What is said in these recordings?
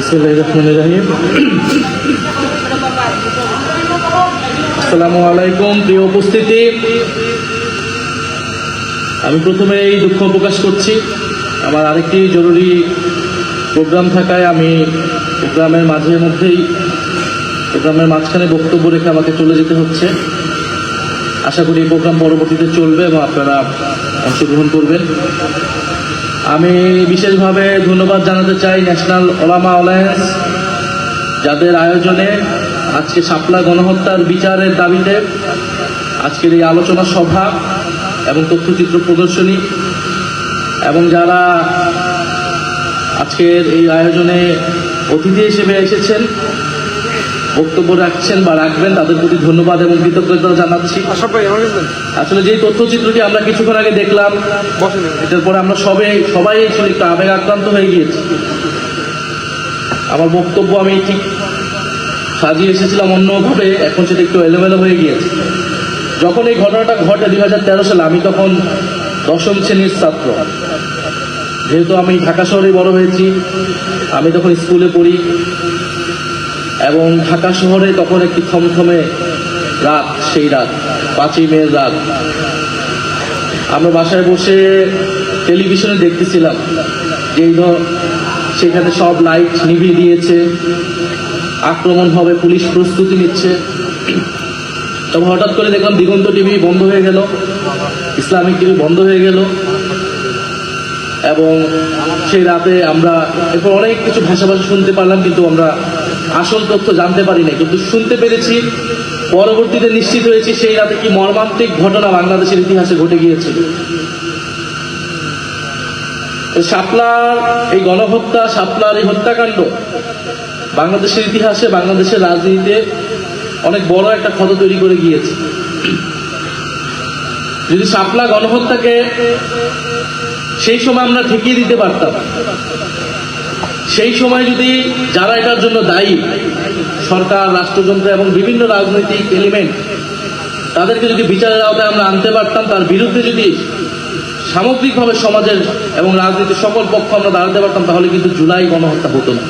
বিসমিল্লাহির আসসালামু আলাইকুম। প্রিয় উপস্থিতি, আমি প্রথমেই দুঃখ প্রকাশ করছি, আমার আরেকটি জরুরি প্রোগ্রাম থাকায় আমি প্রোগ্রামের মাঝখানে বক্তব্য রেখে আমাকে চলে যেতে হচ্ছে। আশা করি এই প্রোগ্রাম পরবর্তীতে চলবে এবং আপনারা অংশগ্রহণ করবেন। আমি বিশেষভাবে ধন্যবাদ জানাতে চাই ন্যাশনাল ওলামা অ্যালায়েন্স, যাদের আয়োজনে আজকে শাপলা গণহত্যার বিচারের দাবিতে আজকের এই আলোচনা সভা এবং তথ্যচিত্র প্রদর্শনী, এবং যারা আজকের এই আয়োজনে অতিথি হিসেবে এসেছেন, বক্তব্য রাখছেন বা রাখবেন, তাদের প্রতি ধন্যবাদ এবং কৃতজ্ঞতা জানাচ্ছি। আসলে যে তথ্যচিত্রটি আমরা কিছুক্ষণ আগে দেখলাম, এটার পরে আমরা সবাই একটু আবেগ আক্রান্ত হয়ে গিয়েছি। আমার বক্তব্য আমি ঠিক সাজিয়ে এসেছিলাম অন্যভাবে, এখন সেটা একটু এলোমেলো হয়ে গিয়েছে। যখন এই ঘটনাটা ঘটে 2013 সালে, আমি তখন 10ম শ্রেণীর ছাত্র। যেহেতু আমি ঢাকা শহরে বড় হয়েছি, আমি তখন স্কুলে পড়ি, এবং ঢাকা শহরে তখন একটি থমথমে রাত, সেই রাত 5ই মের রাত। আমরা বাসায় বসে টেলিভিশনে দেখতেছিলাম যে সেখানে সব লাইট নিভিয়ে দিয়েছে, আক্রমণ হবে, পুলিশ প্রস্তুতি নিচ্ছে। তবে হঠাৎ করে দেখলাম দিগন্ত টিভি বন্ধ হয়ে গেল, ইসলামিক টিভি বন্ধ হয়ে গেল, এবং সেই রাতে আমরা এরপর অনেক কিছু ভাষাভাষী শুনতে পারলাম, কিন্তু আমরা আসল তথ্য জানতে পারি না। কিন্তু শুনতে পেরেছি, পরবর্তীতে নিশ্চিত হয়েছি সেই রাতে কি মর্মান্তিক ঘটনা বাংলাদেশের ইতিহাসে ঘটে গিয়েছিল। শাপলার এই গণহত্যা, শাপলার এই হত্যাকাণ্ড বাংলাদেশের ইতিহাসে, বাংলাদেশের রাজনীতিতে অনেক বড় একটা ক্ষত তৈরি করে গিয়েছে। যদি শাপলা গণহত্যাকে সেই সময় আমরা ঠেকিয়ে দিতে পারতাম, সেই সময় যদি যারা এটার জন্য দায়ী, সরকার, রাষ্ট্রযন্ত্র এবং বিভিন্ন রাজনৈতিক এলিমেন্ট, তাদেরকে যদি বিচারের আওতায় আমরা আনতে পারতাম, তার বিরুদ্ধে যদি সামগ্রিকভাবে সমাজের এবং রাজনীতির সকল পক্ষ আমরা দাঁড়াতে পারতাম, তাহলে কিন্তু জুলাই গণহত্যা হতো না।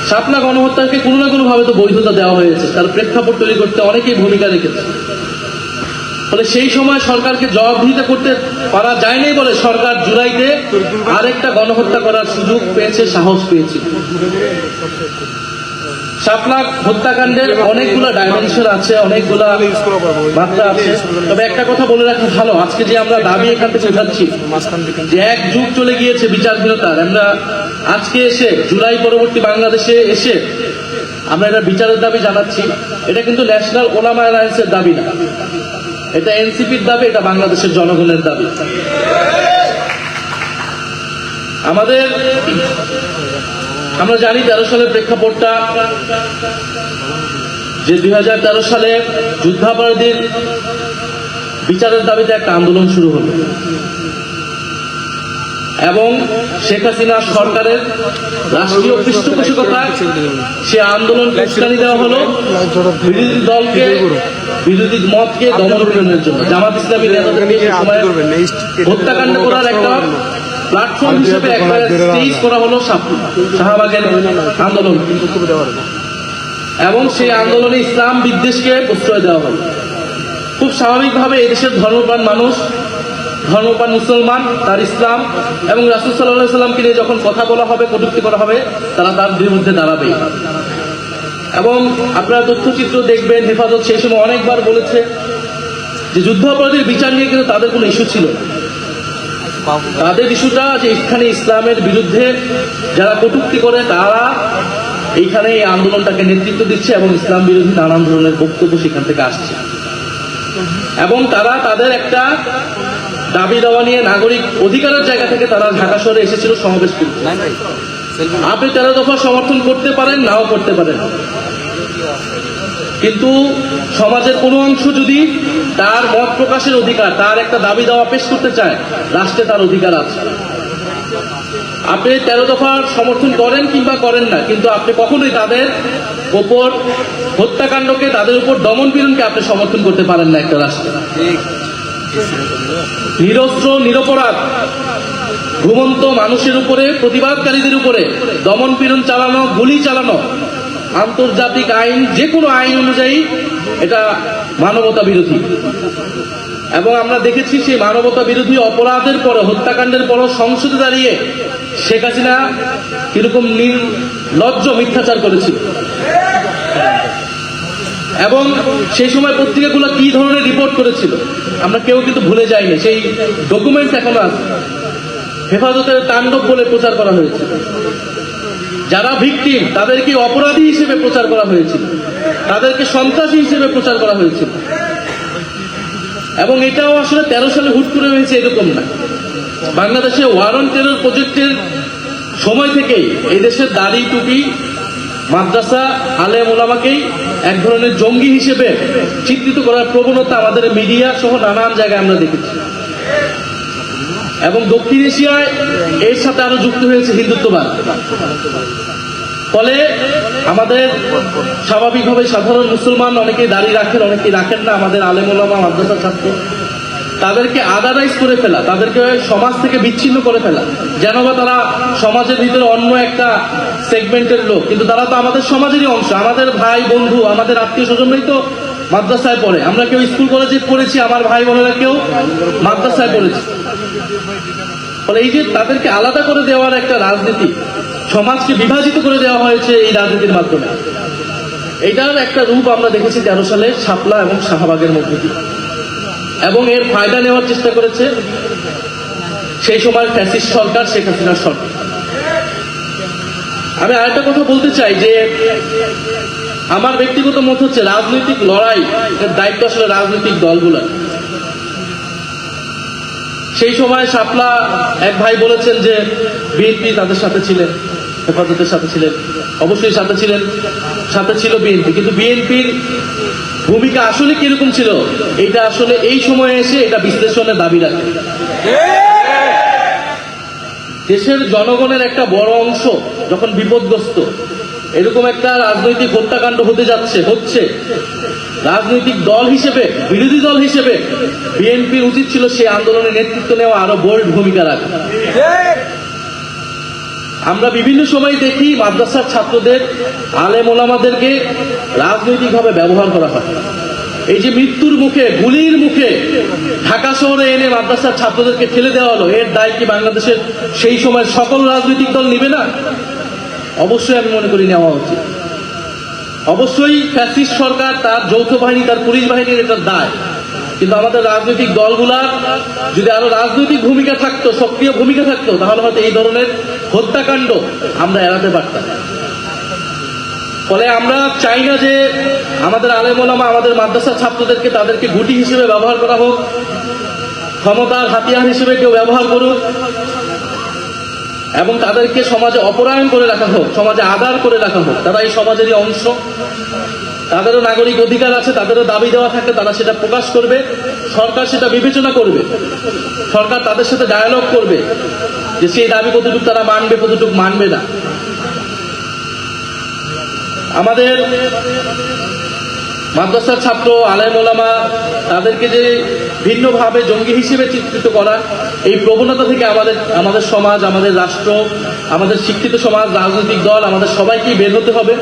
শাপলা গণহত্যাকে কোনো না কোনোভাবে তো বৈধতা দেওয়া হয়েছে, তার প্রেক্ষাপট তৈরি করতে অনেকেই ভূমিকা রেখেছে। ফলে সেই সময় সরকারকে জবাবদিহিতা করতে পারা যায়নি বলে সরকার জুলাইতে আরেকটা গণহত্যা করার সুযোগ পেয়েছে, সাহস পেয়েছে। শাপলা হত্যাকাণ্ডের অনেকগুলো ডাইমেনশন আছে, অনেকগুলো মাত্রা আছে। তবে একটা কথা বলে রাখা ভালো, আজকে যে আমরা দাবি এখান থেকে উঠাচ্ছি যে এক যুগ চলে গিয়েছে বিচারহীনতার, আমরা আজকে এসে জুলাই পরবর্তী বাংলাদেশে এসে আমরা এটা বিচারের দাবি জানাচ্ছি। এটা কিন্তু ন্যাশনাল ওলামা অ্যালায়েন্সের দাবি না, এটা এনসিপির দাবি, এটা বাংলাদেশের জনগণের দাবি। আমরা জানি 13 সালের প্রেক্ষাপটটা, যে 2013 সালে যুদ্ধাপরাধীর বিচারের দাবিতে একটা আন্দোলন শুরু হলো, এবং শেখ হাসিনা সরকারের রাষ্ট্রীয় পৃষ্ঠপোষকতায় সে আন্দোলন উস্কানি দেওয়া হলো বিরোধী দলকে, বিরোধী মতকে দমনের জন্য। জামাত ইসলামী নেতাদেরকে হত্যাকাণ্ড করার একটা প্ল্যাটফর্ম হিসেবে একটা স্টেজ করা হলো শাহবাগের আন্দোলন, এবং সেই আন্দোলনে ইসলাম বিদ্বেষকে প্রশ্রয় দেওয়া হলো। খুব স্বাভাবিকভাবে এদেশের ধর্মপ্রাণ মানুষ, ধর্মপ্রাণ মুসলমান, তার ইসলাম এবং রাসূল সাল্লাল্লাহু আলাইহি ওয়াসাল্লামকে নিয়ে যখন কথা বলা হবে, কটূক্তি করা হবে, তারা তার বিরুদ্ধে দাঁড়াবে। এবং আপনারা তথ্যচিত্র দেখবেন, হেফাজত সেই সময় অনেকবার বলেছে যে যুদ্ধাপরাধীর বিচার নিয়ে কিন্তু তাদের কোনো ইস্যু ছিল না। তাদের ইস্যুটা যে এখানে ইসলামের বিরুদ্ধে যারা কটূক্তি করে, তারা এইখানে এই আন্দোলনটাকে নেতৃত্ব দিচ্ছে এবং ইসলাম বিরোধী নানান ধরনের বক্তব্য সেখান থেকে আসছে, এবং তারা তাদের একটা দাবি দেওয়া নিয়ে নাগরিক অধিকারের জায়গা থেকে তারা ঢাকা শহরে এসেছিল সমাবেশ করতে। আপনি 13 দফা সমর্থন করতে পারেন, নাও করতে পারেন, কিন্তু সমাজের কোনো অংশ যদি তার মত প্রকাশের অধিকার, তার একটা দাবি দেওয়া পেশ করতে চায়, রাষ্ট্রে তার অধিকার আছে। আপনি 13 দফার সমর্থন করেন কিংবা করেন না, কিন্তু আপনি কখনোই তাদের উপর হত্যাকাণ্ডকে, তাদের উপর দমন পীড়নকে আপনি সমর্থন করতে পারেন না একটা রাষ্ট্রে। নিরস্ত্র নিরপরাধ ঘুমন্ত মানুষের উপরে, প্রতিবাদকারীদের উপরে দমন পীড়ন চালানো, গুলি চালানো আন্তর্জাতিক আইন, যে কোনো আইন অনুযায়ী এটা মানবতা বিরোধী। এবং আমরা দেখেছি সেই মানবতা বিরোধী অপরাধের পরে, হত্যাকাণ্ডের পরও সংসদে দাঁড়িয়ে শেখ হাসিনা কিরকম নির্লজ্জ মিথ্যাচার করেছিল, এবং সেই সময় পত্রিকাগুলো কি ধরনের রিপোর্ট করেছিল আমরা কেউ কিন্তু ভুলে যাইনি। সেই ডকুমেন্টস এখনো আছে। হেফাজতের তাণ্ডব বলে প্রচার করা হয়েছে, যারা ভিকটিম তাদেরকে অপরাধী হিসেবে প্রচার করা হয়েছিল, তাদেরকে সন্ত্রাসী হিসেবে প্রচার করা হয়েছিল। এবং এটাও আসলে 13 সালে হুট করে হয়েছে এরকম না। বাংলাদেশে ওয়ার অন টেরর প্রজেক্টের সময় থেকেই এই দেশের দাড়ি টুপি মাদ্রাসা আলেম ওলামাকেই এক ধরনের জঙ্গি হিসেবে চিত্রিত করার প্রবণতা আমাদের মিডিয়া সহ নানান জায়গায় আমরা দেখেছি। এবং দক্ষিণ এশিয়ায় এর সাথে আরো যুক্ত হয়েছে হিন্দুত্ববাদ। ফলে আমাদের স্বাভাবিকভাবে সাধারণ মুসলমান অনেকেই দাঁড়িয়ে রাখেন, অনেকেই রাখেন না। আমাদের আলেম ওলামা মাদ্রাসা ছাত্র তাদেরকে আদারাইজ করে ফেলা, তাদেরকে সমাজ থেকে বিচ্ছিন্ন করে ফেলা, যেন বা তারা সমাজের ভিতরে অন্য একটা সেগমেন্টের লোক, কিন্তু তারা তো আমাদের সমাজেরই অংশ, আমাদের ভাই বন্ধু, আমাদের আত্মীয় স্বজনরাই তো মাদ্রাসায় পড়ে। আমরা কেউ স্কুল কলেজে পড়েছি, আমার ভাই বোনেরা কেউ মাদ্রাসায় পড়েছি। ফলে এই যে তাদেরকে আলাদা করে দেওয়ার একটা রাজনীতি, সমাজকে বিভাজিত করে দেওয়া হয়েছে এই রাজনীতির মাধ্যমে। এইটার একটা রূপ আমরা দেখেছি 13 সালে শাপলা এবং শাহবাগের মধ্যে দিয়ে। এবং এর ফায়দা নেওয়ার চেষ্টা করেছে সেই সময় ফ্যাসিস্ট সরকার, শেখ হাসিনার সরকার। আমি আরেকটা কথা বলতে চাই যে আমার ব্যক্তিগত মত হচ্ছে রাজনৈতিক লড়াই এর দায়িত্ব আসলে রাজনৈতিক দলগুলোর। সেই সময় শাপলা এক ভাই বলেছেন যে বিএনপি তাদের সাথে ছিলেন, হেফাজতের সাথে ছিলেন, অবশ্যই সাথে ছিলেন, সাথে ছিল বিএনপি, কিন্তু বিএনপির ভূমিকা আসলে কিরকম ছিল এটা আসলে এই সময়ে এসে এটা বিশ্লেষণের দাবি রাখে। দেশের জনগণের একটা বড় অংশ যখন বিপদগ্রস্ত, এরকম একটা রাজনৈতিক হত্যাকাণ্ড হচ্ছে, রাজনৈতিক দল হিসেবে, বিরোধী দল হিসেবে বিএনপির উচিত ছিল সেই আন্দোলনে নেতৃত্ব নেওয়া, আরো বোল্ড ভূমিকা রাখা। আমরা বিভিন্ন সময় দেখি মাদ্রাসার ছাত্রদের, আলেম ওলামাদেরকে রাজনৈতিকভাবে ব্যবহার করা হয়। এই যে মৃত্যুর মুখে, গুলির মুখে ঢাকা শহরে এনে মাদ্রাসার ছাত্রদেরকে ঠেলে দেওয়া হলো, এর দায় কি বাংলাদেশের সেই সময় সকল রাজনৈতিক দল নিবে না? অবশ্যই আমি মনে করি নেওয়া উচিত। অবশ্যই ফ্যাসিস্ট সরকার, তার যৌথ বাহিনী, তার পুলিশ বাহিনীর এটার দায়। কিন্তু আমাদের রাজনৈতিক দলগুলার যদি আরো রাজনৈতিক ভূমিকা থাকতো, সক্রিয় ভূমিকা থাকতো, তাহলে হয়তো এই ধরনের হত্যাকাণ্ড আমরা এড়াতে পারতাম। ফলে আমরা চাই না যে আমাদের আলেম ওলামা, আমাদের মাদ্রাসার ছাত্রদেরকে তাদেরকে গুটি হিসেবে ব্যবহার করা হোক, ক্ষমতার হাতিয়ার হিসেবে কেউ ব্যবহার করুক, এবং তাদেরকে সমাজে অপরায়ণ করে রাখা হোক, সমাজে আদার করে রাখা হোক। তারা এই সমাজেরই অংশ, তাদেরও নাগরিক অধিকার আছে, তাদেরও দাবি দেওয়া থাকলে তারা সেটা প্রকাশ করবে, সরকার সেটা বিবেচনা করবে, সরকার তাদের সাথে ডায়ালগ করবে যে সেই দাবি কতটুকু তারা মানবে, কতটুকু মানবে না। আমাদের মাদ্রাসার ছাত্র, আলেম ওলামা তাদেরকে যে ভিন্নভাবে জঙ্গি হিসেবে চিত্রিত করা, এই প্রবণতা থেকে আমাদের সমাজ, আমাদের রাষ্ট্র, আমাদের শিক্ষিত সমাজ, রাজনৈতিক দল, আমাদের সবাইকেই বের হতে হবে।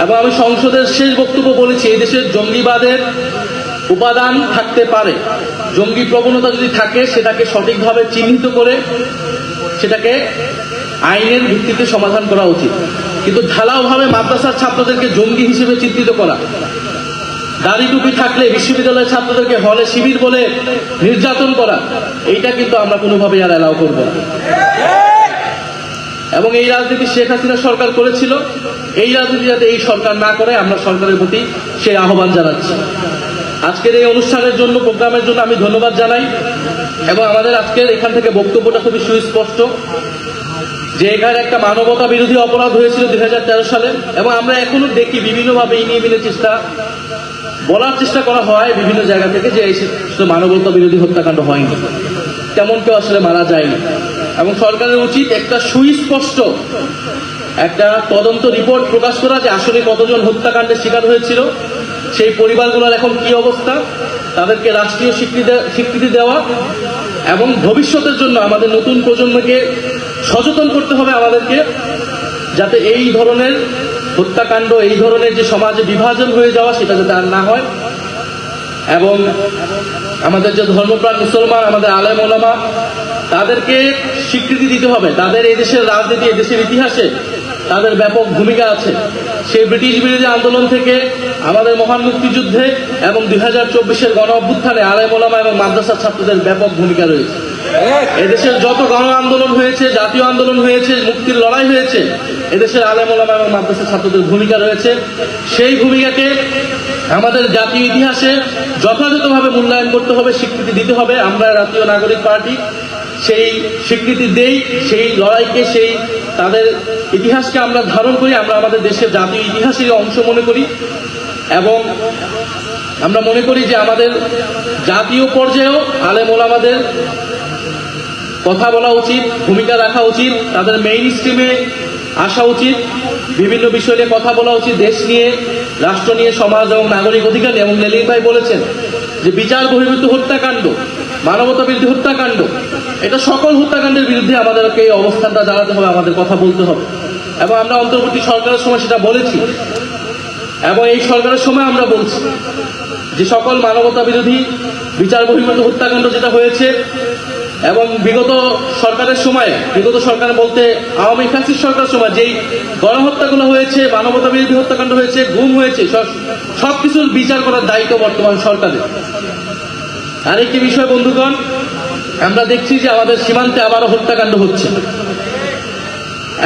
এবং আমি সংসদের শেষ বক্তব্য বলেছি, এই দেশের জঙ্গিবাদের উপাদান থাকতে পারে, জঙ্গি প্রবণতা যদি থাকে সেটাকে সঠিকভাবে চিহ্নিত করে সেটাকে আইনের ভিত্তিতে সমাধান করা উচিত। কিন্তু ঢালাওভাবে মাদ্রাসার ছাত্রদেরকে জঙ্গি হিসেবে চিত্রিত করা, দাড়ি টুপি থাকলে বিশ্ববিদ্যালয়ের ছাত্রদেরকে হলে শিবির বলে নির্যাতন করা, এইটা কিন্তু আমরা কোনোভাবেই আর অ্যালাউ করব না। এবং এই রাজনীতি শেখ হাসিনা সরকার করেছিল, এই রাজনীতি যাতে এই সরকার না করে, আমরা সরকারের প্রতি সেই আহ্বান জানাচ্ছি। আজকের এই অনুষ্ঠানের জন্য, প্রোগ্রামের জন্য আমি ধন্যবাদ জানাই। এবং আমাদের আজকের এখান থেকে বক্তব্যটা খুবই সুস্পষ্ট যে এখানে একটা মানবতা বিরোধী অপরাধ হয়েছিল 2013 সালে, এবং আমরা এখনো দেখি বিভিন্নভাবে বলার চেষ্টা করা হয় বিভিন্ন জায়গা থেকে যে এই মানবতা বিরোধী হত্যাকাণ্ড হয়নি, তেমন কেউ আসলে মারা যায়নি। এবং সরকারের উচিত একটা সুস্পষ্ট একটা তদন্ত রিপোর্ট প্রকাশ করা যে আসলে কতজন হত্যাকাণ্ডের শিকার হয়েছিল, সেই পরিবারগুলোর এখন কি অবস্থা, তাদেরকে রাষ্ট্রীয় স্বীকৃতি দেওয়া এবং ভবিষ্যতের জন্য আমাদের নতুন প্রজন্মকে সচেতন করতে হবে আমাদেরকে, যাতে এই ধরনের হত্যাকাণ্ড, এই ধরনের যে সমাজে বিভাজন হয়ে যাওয়া, সেটা যাতে আর না হয়। এবং আমাদের যে ধর্মপ্রাণ মুসলমান, আমাদের আলেম ওলামা, তাদেরকে স্বীকৃতি দিতে হবে। তাদের এই দেশের রাজনীতি, এই দেশের ইতিহাসে তাদের ব্যাপক ভূমিকা আছে। সেই ব্রিটিশ বিরোধী আন্দোলন থেকে আমাদের মহান মুক্তিযুদ্ধে এবং 2024-এর গণ অভ্যুত্থানে আলেম ওলামা এবং মাদ্রাসার ছাত্রদের ব্যাপক ভূমিকা রয়েছে। এদেশের যত গণ আন্দোলন হয়েছে, জাতীয় আন্দোলন হয়েছে, মুক্তির লড়াই হয়েছে, এদেশের আলেম ওলামা এবং মাদ্রাসার ছাত্রদের ভূমিকা রয়েছে। সেই ভূমিকাকে আমাদের জাতীয় ইতিহাসে যথাযথভাবে মূল্যায়ন করতে হবে, স্বীকৃতি দিতে হবে। আমরা জাতীয় নাগরিক পার্টি সেই স্বীকৃতি দেই, সেই লড়াইকে, সেই তাদের ইতিহাসকে আমরা ধারণ করি, আমরা আমাদের দেশের জাতীয় ইতিহাসের অংশ মনে করি। এবং আমরা মনে করি যে আমাদের জাতীয় পর্যায়েও আলেম ওলামাদের কথা বলা উচিত, ভূমিকা রাখা উচিত, তাদের মেইন স্ট্রিমে আসা উচিত, বিভিন্ন বিষয় নিয়ে কথা বলা উচিত, দেশ নিয়ে, রাষ্ট্র নিয়ে, সমাজ এবং নাগরিক অধিকার নিয়ে। এবং লেলিন ভাই বলেছেন যে বিচার বহির্ভূত হত্যাকাণ্ড, মানবতা বিরোধী হত্যাকাণ্ড, এটা সকল হত্যাকাণ্ডের বিরুদ্ধে আমাদেরকে এই অবস্থানটা দাঁড়াতে হবে, আমাদের কথা বলতে হবে। এবং আমরা অন্তর্বর্তী সরকারের সময় সেটা বলেছি, এবং এই সরকারের সময় আমরা বলছি যে সকল মানবতা বিরোধী বিচার বহির্ভূত হত্যাকাণ্ড যেটা হয়েছে, এবং বিগত সরকারের সময়, বিগত সরকার বলতে আওয়ামী ফ্যাসিস্ট সরকারের সময় যেই গণহত্যাগুলো হয়েছে, মানবতা বিরোধী হত্যাকাণ্ড হয়েছে, গুম হয়েছে, সবকিছুর বিচার করার দায়িত্ব বর্তমান সরকারের। আরেকটি বিষয় বন্ধুগণ, আমরা দেখছি যে আমাদের সীমান্তে আবারও হত্যাকাণ্ড হচ্ছে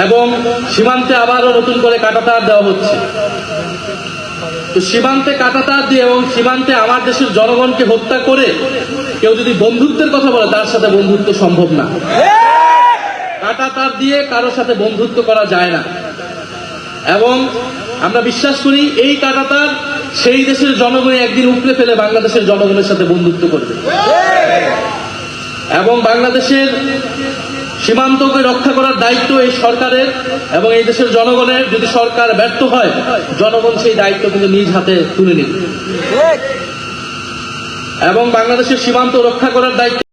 এবং সীমান্তে আবারও নতুন করে কাঁটাতার দেওয়া হচ্ছে। তো সীমান্তে কাঁটাতার দিয়ে এবং সীমান্তে আমার দেশের জনগণকে হত্যা করে কেউ যদি বন্ধুত্বের কথা বলে, তার সাথে বন্ধুত্ব সম্ভব না। কাঁটাতার দিয়ে কারোর সাথে বন্ধুত্ব করা যায় না। এবং আমরা বিশ্বাস করি এই কাঁটাতার সেই দেশের জনগণই একদিন উপড়ে ফেলে বাংলাদেশের জনগণের সাথে বন্ধুত্ব করবে। এবং বাংলাদেশের সীমান্তকে রক্ষা করার দায়িত্ব এই সরকারের এবং এই দেশের জনগণের। যদি সরকার ব্যর্থ হয়, জনগণ সেই দায়িত্ব কিন্তু নিজ হাতে তুলে নেবে এবং বাংলাদেশের সীমান্ত রক্ষা করার দায়িত্ব